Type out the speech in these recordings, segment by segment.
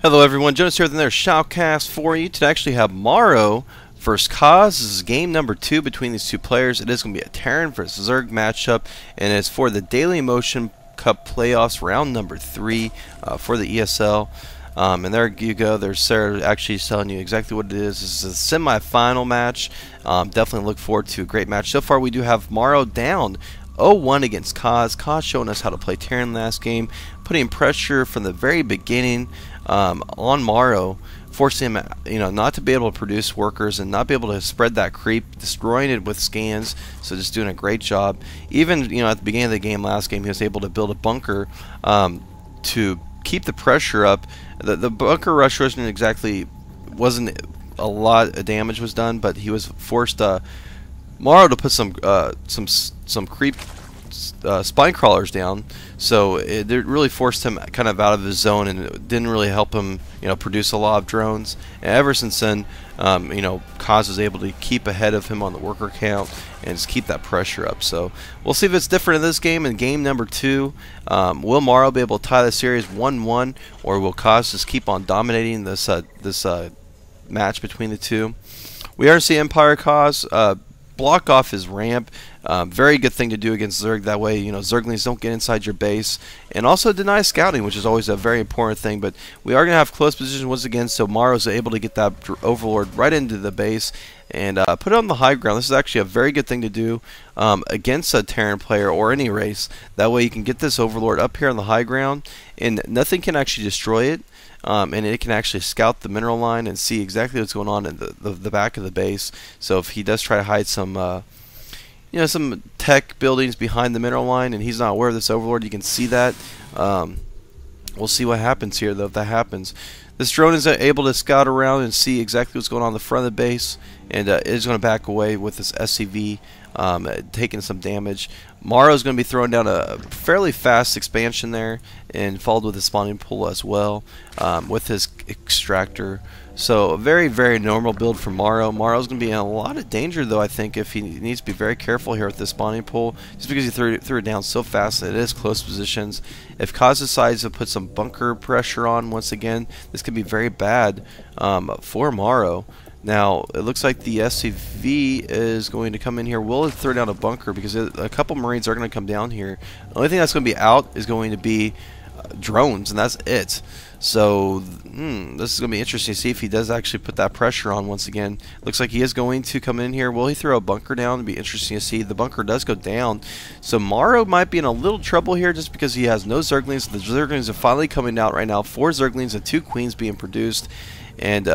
Hello everyone, Jonas here with another shoutcast for you. Today I actually have mouzMorrow versus Kaz. This is game number 2 between these two players. It is going to be a Terran versus Zerg matchup, and it's for the Daily Motion Cup playoffs, round number 3 for the ESL. And there you go, there's Sarah actually telling you exactly what it is. This is a semi-final match. Definitely look forward to a great match. So far we do have mouzMorrow down 0-1 against Kaz. Kaz showing us how to play Terran last game, putting pressure from the very beginning on mouzMorrow, forcing him, not to be able to produce workers and not be able to spread that creep, destroying it with scans. So just doing a great job. Even at the beginning of the game last game, he was able to build a bunker to keep the pressure up. The bunker rush wasn't a lot of damage was done, but he was forced mouzMorrow to put some creep spine crawlers down, so it really forced him kind of out of his zone, and it didn't really help him produce a lot of drones. And ever since then, Kaz was able to keep ahead of him on the worker count and just keep that pressure up. So we'll see if it's different in this game. In game number 2, will mouzMorrow be able to tie the series 1-1, or will Kaz just keep on dominating this match between the two? We are seeing EmpireKas block off his ramp. Very good thing to do against Zerg. That way, Zerglings don't get inside your base, and also deny scouting, which is always a very important thing. But we are going to have close position once again, so mouzMorrow's able to get that Overlord right into the base and put it on the high ground. This is actually a very good thing to do against a Terran player or any race. That way you can get this Overlord up here on the high ground, and nothing can actually destroy it. And it can actually scout the mineral line and see exactly what's going on in the back of the base. So if he does try to hide some some tech buildings behind the mineral line and he's not aware of this Overlord, you can see that. We'll see what happens here, though, if that happens. This drone is able to scout around and see exactly what's going on in the front of the base, and is going to back away with this SCV taking some damage. mouzMorrow is going to be throwing down a fairly fast expansion there, and followed with a spawning pool as well with his extractor. So a very, very normal build for mouzMorrow. mouzMorrow's going to be in a lot of danger, though, I think, if he needs to be very careful here with this spawning pool, just because he threw it down so fast that it is close positions. If Kaz decides to put some bunker pressure on once again, this could be very bad for mouzMorrow. Now, it looks like the SCV is going to come in here. We'll throw down a bunker because a couple Marines are going to come down here. The only thing that's going to be out is going to be drones, and that's it. So this is going to be interesting to see if he does actually put that pressure on once again. Looks like he is going to come in here. Will he throw a bunker down? It'll be interesting to see. The bunker does go down, so mouzMorrow might be in a little trouble here just because he has no Zerglings. The Zerglings are finally coming out right now. 4 Zerglings and 2 Queens being produced, and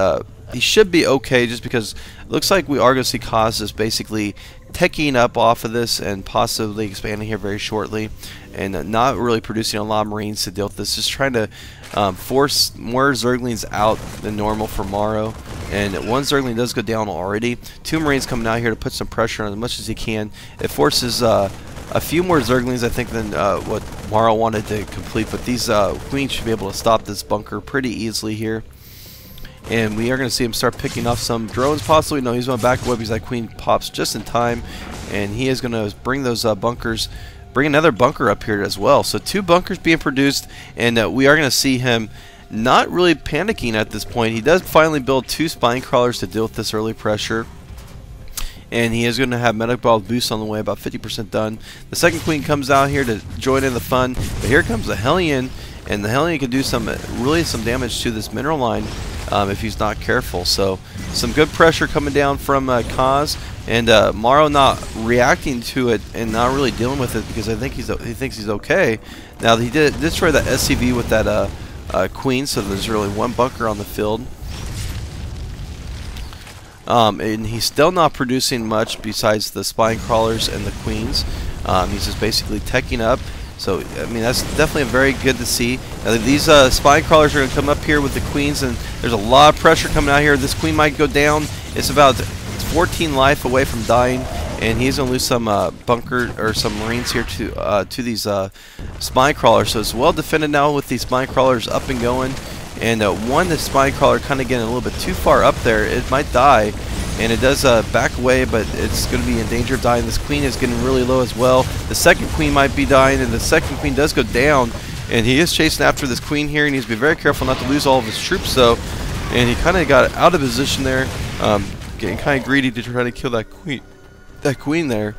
he should be okay, just because it looks like we are going to see Kaz just basically teching up off of this and possibly expanding here very shortly, and not really producing a lot of Marines to deal with this. Just trying to force more Zerglings out than normal for mouzMorrow. And 1 Zergling does go down already. 2 Marines coming out here to put some pressure on as much as he can. It forces a few more Zerglings, I think, than what mouzMorrow wanted to complete. But these Queens should be able to stop this bunker pretty easily here. And we are going to see him start picking off some drones, possibly. No, he's going to back away because that Queen pops just in time. And he is going to bring those bunkers, bring another bunker up here as well. So 2 bunkers being produced, and we are going to see him not really panicking at this point. He does finally build 2 spine crawlers to deal with this early pressure. And he is going to have medic ball boost on the way, about 50% done. The second Queen comes out here to join in the fun. But here comes the Hellion, and the Hellion can do some damage to this mineral line if he's not careful. So some good pressure coming down from Kaz, and mouzMorrow not reacting to it and not really dealing with it because I think he thinks he's okay. Now he did destroy that SCV with that Queen, so there's really 1 bunker on the field. And he's still not producing much besides the spine crawlers and the Queens. He's just basically teching up. So, I mean, that's definitely very good to see. Now, these spine crawlers are going to come up here with the Queens, and there's a lot of pressure coming out here. This Queen might go down. It's about 14 life away from dying, and he's going to lose some bunker or some Marines here to these spine crawlers. So it's well defended now with these spine crawlers up and going. And the spine crawler kind of getting a little bit too far up there, it might die. And it does back away, but it's going to be in danger of dying. This Queen is getting really low as well. The second Queen might be dying, and the second Queen does go down. And he is chasing after this queen here. He needs to be very careful not to lose all of his troops, though. And he kind of got out of position there, getting kind of greedy to try to kill that queen there.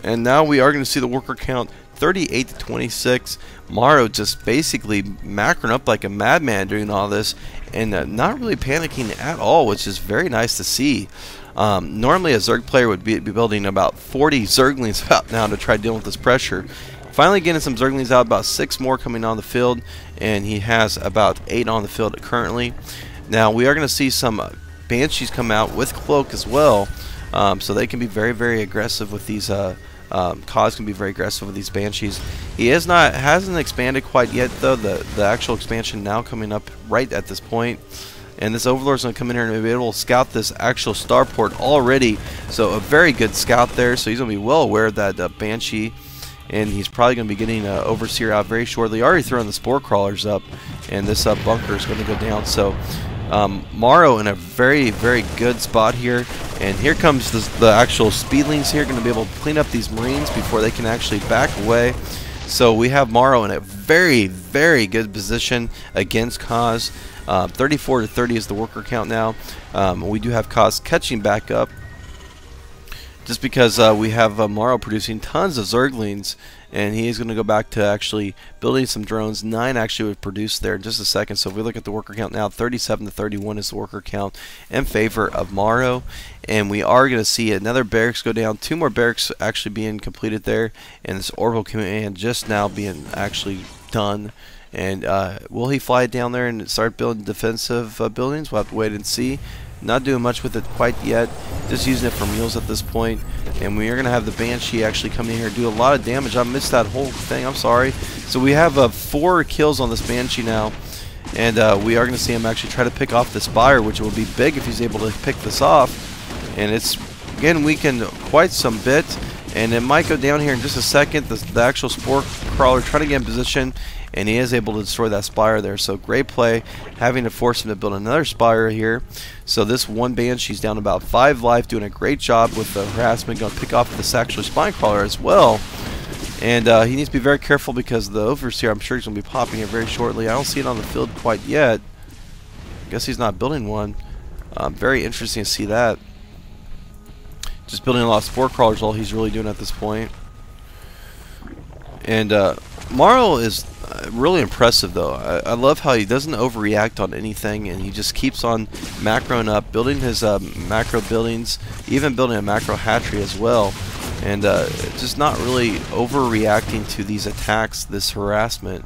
And now we are going to see the worker count 38 to 26. Morrow just basically macroing up like a madman doing all this, and not really panicking at all, which is very nice to see. Normally a Zerg player would be building about 40 Zerglings out now to try dealing with this pressure. Finally getting some Zerglings out, about 6 more coming on the field, and he has about 8 on the field currently. Now we are going to see some Banshees come out with Cloak as well, so they can be very, very aggressive with these. Kaz can be very aggressive with these Banshees. He hasn't expanded quite yet, though. The actual expansion now coming up right at this point. And this Overlord's going to come in here and be able to scout this actual starport already. So a very good scout there. So he's going to be well aware of that Banshee. And he's probably going to be getting Overseer out very shortly. Already throwing the Spore Crawlers up. And this bunker is going to go down. So Morrow in a very, very good spot here. And here comes the actual Speedlings here, going to be able to clean up these Marines before they can actually back away. So we have Morrow in a very, very good position against Kaz. 34 to 30 is the worker count now. We do have Kaz catching back up, just because we have Morrow producing tons of Zerglings, and he is going to go back to actually building some drones. 9 actually would produce there in just a second. So if we look at the worker count now, 37 to 31 is the worker count in favor of Morrow. And we are going to see another barracks go down. 2 more barracks actually being completed there, and this orbital command just now being actually done. And will he fly down there and start building defensive buildings? We'll have to wait and see. Not doing much with it quite yet, just using it for mules at this point. And we are going to have the Banshee actually come in here and do a lot of damage. I missed that whole thing, I'm sorry. So we have 4 kills on this Banshee now. And we are going to see him actually try to pick off the Spire, which will be big if he's able to pick this off. And it's, again, weakened quite some bit. And it might go down here in just a second. The actual Spore Crawler trying to get in position, and he is able to destroy that Spire there. So great play, having to force him to build another Spire here. So this one Banshee's down about 5 life, doing a great job with the harassment, going to pick off this actual Spine Crawler as well. And he needs to be very careful because the Overseer, I'm sure he's going to be popping here very shortly. I don't see it on the field quite yet. I guess he's not building one. Very interesting to see that. Just building a lot of Spore Crawlers, all he's really doing at this point. And Morrow is really impressive, though. I love how he doesn't overreact on anything, and he just keeps on macroing up, building his macro buildings, even building a macro hatchery as well, and just not really overreacting to these attacks, this harassment.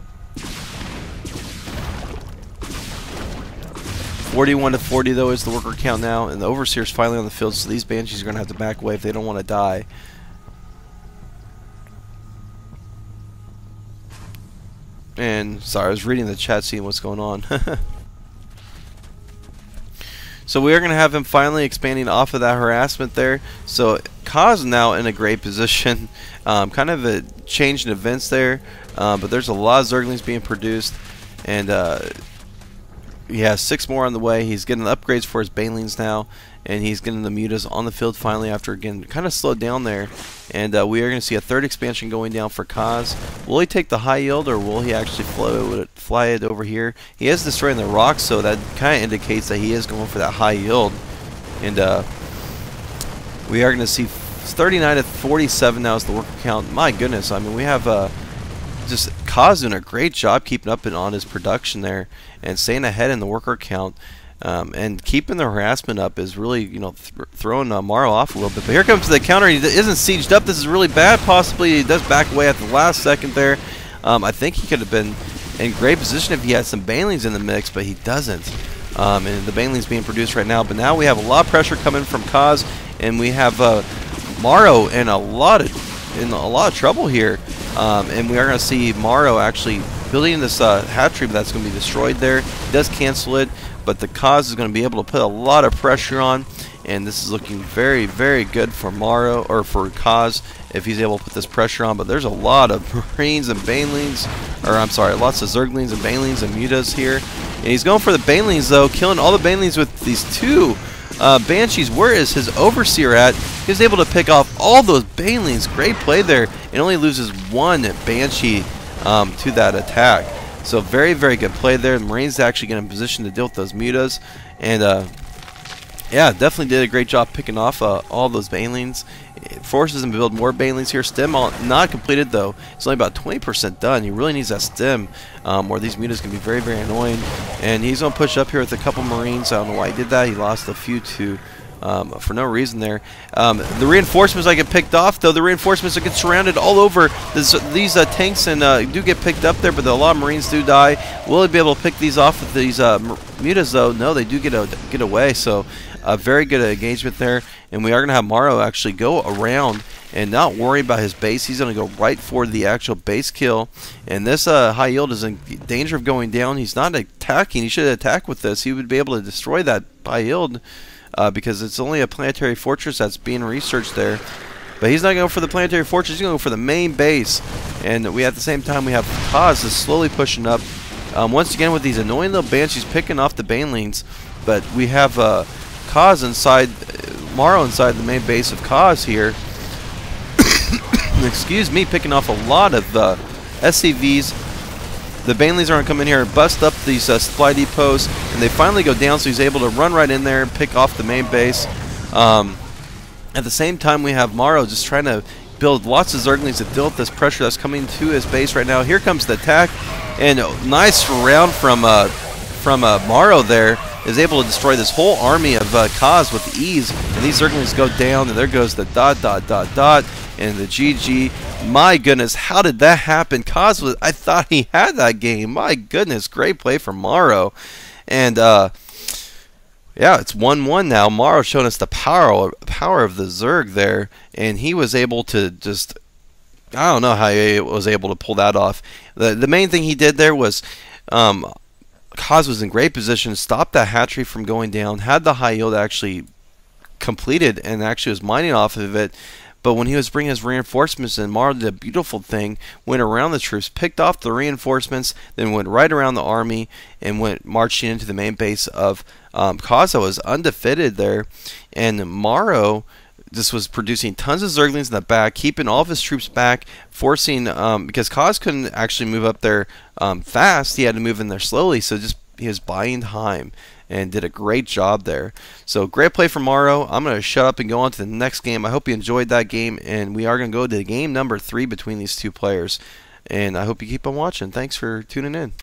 41 to 40 though is the worker count now, and the Overseer's finally on the field, so these Banshees are going to have to back away if they don't want to die. And sorry, I was reading the chat, seeing what's going on. So we are going to have him finally expanding off of that harassment there. So Kaz now in a great position. Kind of a change in events there, but there's a lot of Zerglings being produced, and he has 6 more on the way. He's getting the upgrades for his Banelings now, and he's getting the Mutas on the field finally after, again, kind of slowed down there. And we are going to see a 3rd expansion going down for Kaz. Will he take the high yield, or will he actually fly it over here? He is destroying the rocks, so that kind of indicates that he is going for that high yield. And we are going to see 39 to 47 now is the worker count. My goodness, I mean, we have just Kaz doing a great job keeping up on his production there and staying ahead in the worker count. And keeping the harassment up is really, you know, throwing Morrow off a little bit. But here comes the counter. He isn't sieged up. This is really bad. Possibly he does back away at the last second there. I think he could have been in great position if he had some Banelings in the mix, but he doesn't. And the Banelings being produced right now. But now we have a lot of pressure coming from Kaz, and we have Morrow in a lot of trouble here. And we are going to see Morrow actually building this hatchery that's going to be destroyed there. He does cancel it, but the Kaz is going to be able to put a lot of pressure on, and this is looking very, very good for Morrow, or for Kaz, if he's able to put this pressure on. But there's a lot of Marines and Banelings, or I'm sorry, lots of Zerglings and Banelings and Mutas here. And he's going for the Banelings though, killing all the Banelings with these 2 Banshees. Where is his Overseer at? He was able to pick off all those Banelings. Great play there. It only loses 1 Banshee to that attack. So very, very good play there. The Marines actually get in position to deal with those mutas, and yeah, definitely did a great job picking off all those banelings. Forces him to build more banelings here. Stem not completed though. It's only about 20% done. He really needs that stem, or these mutas can be very, very annoying. And he's gonna push up here with a couple Marines. I don't know why he did that. He lost a few to for no reason there. The reinforcements I get picked off though. The reinforcements get surrounded all over. These tanks and do get picked up there, but a lot of Marines do die. Will he be able to pick these off with these mutas though? No, they do get away. So a very good engagement there, and we are going to have Morrow actually go around and not worry about his base. He's going to go right for the actual base kill, and this high yield is in danger of going down. He's not attacking. He should attack with this. He would be able to destroy that high yield because it's only a planetary fortress that's being researched there. But he's not going to go for the planetary fortress. He's going to go for the main base, and we at the same time we have Kaz is slowly pushing up. Once again with these annoying little banshees picking off the banelings, but we have Kaz inside, Morrow inside the main base of Kaz here. Excuse me, picking off a lot of SCVs. The banelings are going to come in here and bust up these supply depots, and they finally go down, so he's able to run right in there and pick off the main base. At the same time, we have Morrow just trying to build lots of Zerglings to deal with this pressure that's coming to his base right now. Here comes the attack, and nice round from Morrow there. Is able to destroy this whole army of Kaz with ease, and these Zerglings go down, and there goes the ... and the GG. My goodness, how did that happen? Kaz was, I thought he had that game. My goodness, great play from Morrow. And yeah, it's 1-1 now. Morrow showing us the power of the Zerg there, and he was able to just, I don't know how he was able to pull that off. The main thing he did there was Kaz was in great position, stopped that hatchery from going down, had the high yield actually completed, and actually was mining off of it. But when he was bringing his reinforcements in, Morrow did a beautiful thing, went around the troops, picked off the reinforcements, then went right around the army and went marching into the main base of Kaz. That was undefeated there, and Morrow just was producing tons of Zerglings in the back, keeping all of his troops back, forcing because Kaz couldn't actually move up there fast. He had to move in there slowly, so just he was buying time and did a great job there. So great play from Morrow. I'm going to shut up and go on to the next game. I hope you enjoyed that game, and we are going to go to game number 3 between these two players. And I hope you keep on watching. Thanks for tuning in.